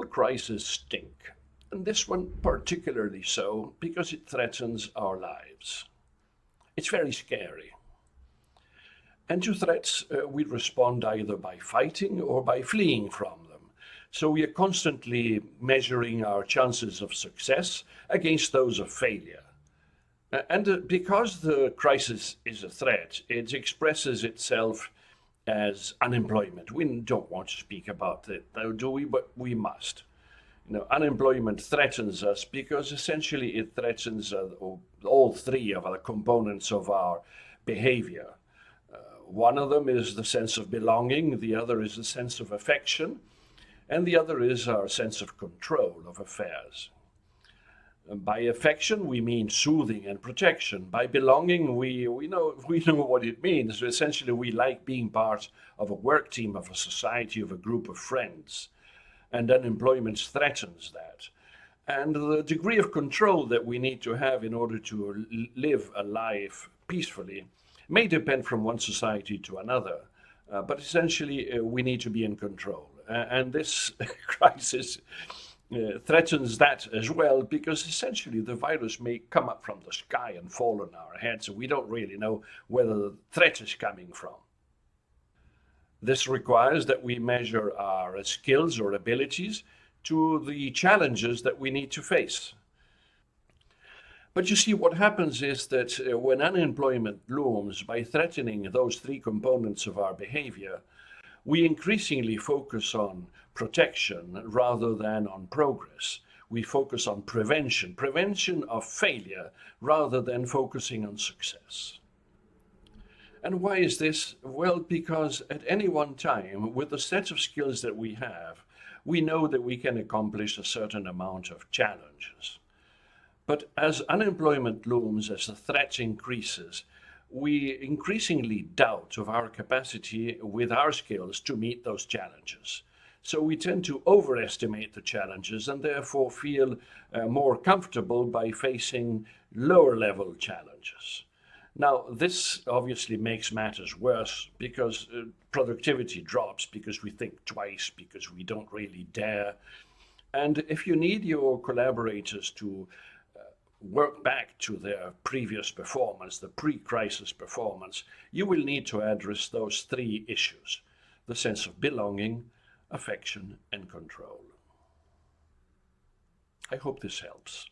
crises stink, and this one particularly so because it threatens our lives. It's very scary. And to threats, we respond either by fighting or by fleeing from them. So we are constantly measuring our chances of success against those of failure. And because the crisis is a threat, it expresses itself as unemployment. We don't want to speak about it, though, do we? But we must. Unemployment threatens us because essentially it threatens all three of the components of our behavior. One of them is the sense of belonging, the other is the sense of affection, and the other is our sense of control of affairs. By affection, we mean soothing and protection. By belonging, we know what it means. Essentially, we like being part of a work team, of a society, of a group of friends. And unemployment threatens that. And the degree of control that we need to have in order to live a life peacefully may depend from one society to another. But essentially, we need to be in control. And this crisis threatens that as well, because essentially the virus may come up from the sky and fall on our heads, and we don't really know where the threat is coming from. This requires that we measure our skills or abilities to the challenges that we need to face. But you see, what happens is that when unemployment looms, by threatening those three components of our behavior, we increasingly focus on protection rather than on progress. We focus on prevention of failure rather than focusing on success. And why is this? Well, because at any one time, with the set of skills that we have, we know that we can accomplish a certain amount of challenges. But as unemployment looms, as the threat increases, we increasingly doubt of our capacity with our skills to meet those challenges. So we tend to overestimate the challenges and therefore feel more comfortable by facing lower level challenges. Now, this obviously makes matters worse because productivity drops, because we think twice, because we don't really dare. And if you need your collaborators to work back to their previous performance, the pre-crisis performance, you will need to address those three issues: the sense of belonging, affection, and control. I hope this helps.